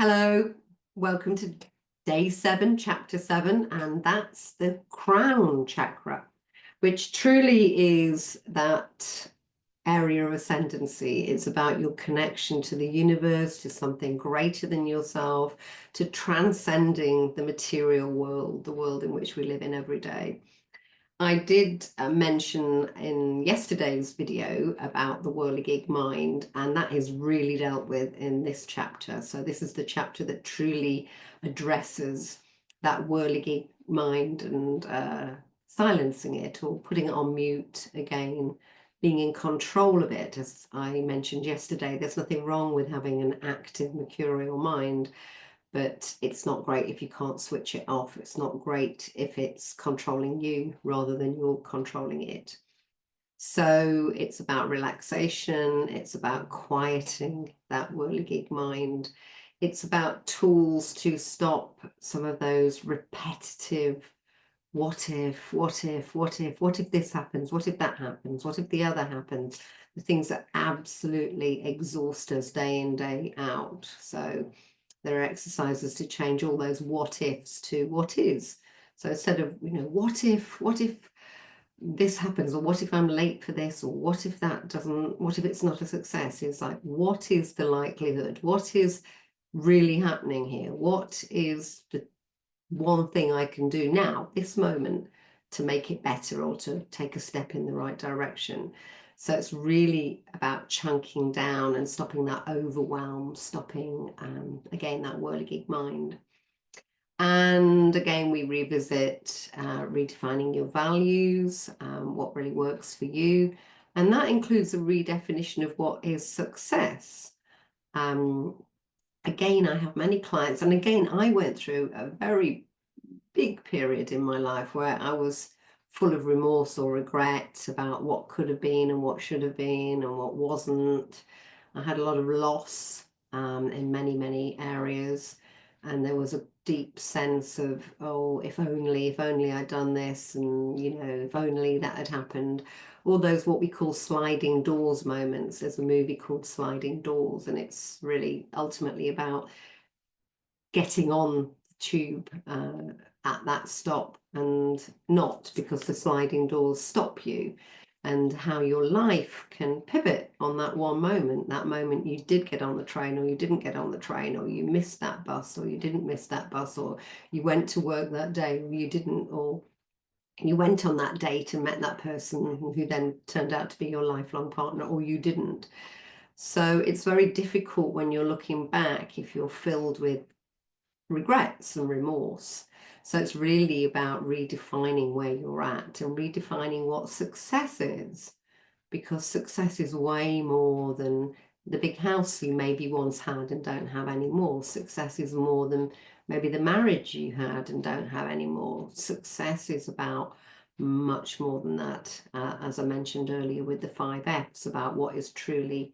Hello, welcome to day 7, chapter 7, and that's the crown chakra, which truly is that area of ascendancy. It's about your connection to the universe, to something greater than yourself, to transcending the material world, the world in which we live in every day. I did mention in yesterday's video about the whirligig mind, and that is really dealt with in this chapter. So this is the chapter that truly addresses that whirligig mind and silencing it or putting it on mute again, being in control of it. As I mentioned yesterday, there's nothing wrong with having an active mercurial mind, but it's not great if you can't switch it off. It's not great if it's controlling you rather than you're controlling it. So it's about relaxation. It's about quieting that whirligig mind. It's about tools to stop some of those repetitive what if, what if, what if, what if this happens, what if that happens, what if the other happens, the things that absolutely exhaust us day in, day out. So there are exercises to change all those what ifs to what is. So instead of, what if this happens, or what if I'm late for this, or what if that doesn't, what if it's not a success? It's like, what is the likelihood? What is really happening here? What is the one thing I can do now, this moment, to make it better or to take a step in the right direction? So it's really about chunking down and stopping that overwhelm, stopping, again, that whirligig mind. And again, we revisit redefining your values, what really works for you. And that includes a redefinition of what is success. Again, I have many clients, and again, I went through a very big period in my life where I was full of remorse or regret about what could have been and what should have been and what wasn't. I had a lot of loss in many areas, and there was a deep sense of, oh, if only I'd done this, and if only that had happened. All those what we call sliding doors moments. There's a movie called Sliding Doors, and it's really ultimately about getting on the tube at that stop, and not because the sliding doors stop you, and how your life can pivot on that one moment, that moment you did get on the train or you didn't get on the train, or you missed that bus or you didn't miss that bus, or you went to work that day or you didn't, or you went on that date and met that person who then turned out to be your lifelong partner, or you didn't. So it's very difficult when you're looking back if you're filled with regrets and remorse. So it's really about redefining where you're at and redefining what success is, because success is way more than the big house you maybe once had and don't have anymore. Success is more than maybe the marriage you had and don't have anymore. Success is about much more than that, as I mentioned earlier with the 5 F's, about what is truly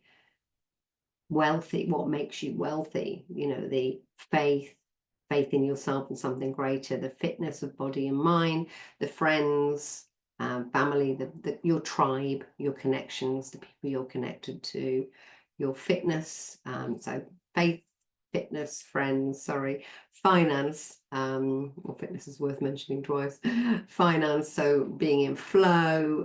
wealthy, what makes you wealthy, the faith in yourself and something greater, the fitness of body and mind, the friends, family, your tribe, your connections, the people you're connected to, your fitness, so faith, fitness, friends, finance, or fitness is worth mentioning twice, finance, so being in flow,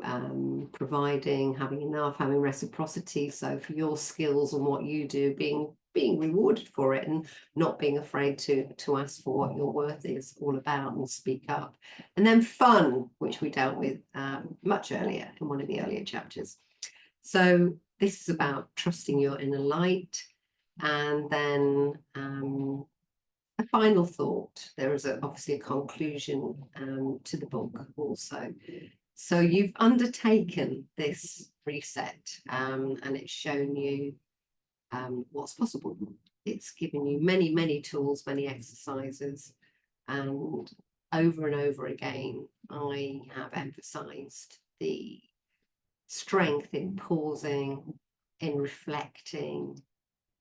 providing, having enough, having reciprocity, so for your skills and what you do, being rewarded for it, and not being afraid to ask for what your worth is all about and speak up. And then fun, which we dealt with much earlier in one of the earlier chapters. So this is about trusting your inner light. And then a final thought. There is obviously a conclusion to the book also. So you've undertaken this reset, and it's shown you what's possible. It's given you many tools, many exercises, and over again, I have emphasized the strength in pausing, in reflecting,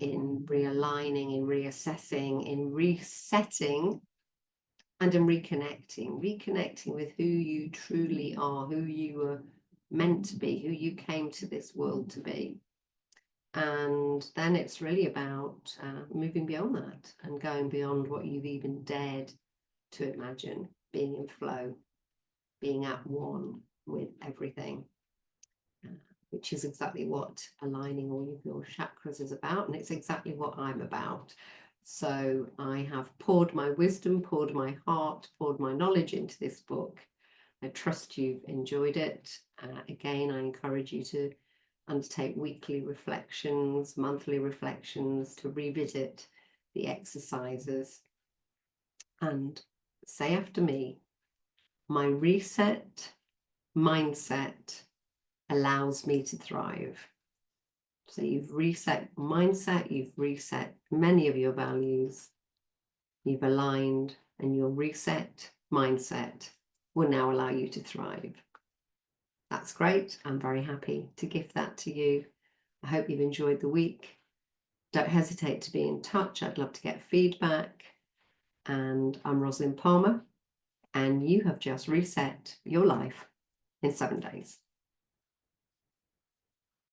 in realigning, in reassessing, in resetting, and in reconnecting with who you truly are, who you were meant to be, who you came to this world to be. And then it's really about moving beyond that and going beyond what you've even dared to imagine, being in flow, being at one with everything, which is exactly what aligning all of your chakras is about. And it's exactly what I'm about. So I have poured my wisdom, poured my heart, poured my knowledge into this book. I trust you've enjoyed it. Again, I encourage you to undertake weekly reflections, monthly reflections, to revisit the exercises and say after me, my reset mindset allows me to thrive. So you've reset mindset, you've reset many of your values, you've aligned, and your reset mindset will now allow you to thrive. That's great. I'm very happy to gift that to you. I hope you've enjoyed the week. Don't hesitate to be in touch. I'd love to get feedback. And I'm Rosalind Palmer, and you have just reset your life in 7 days.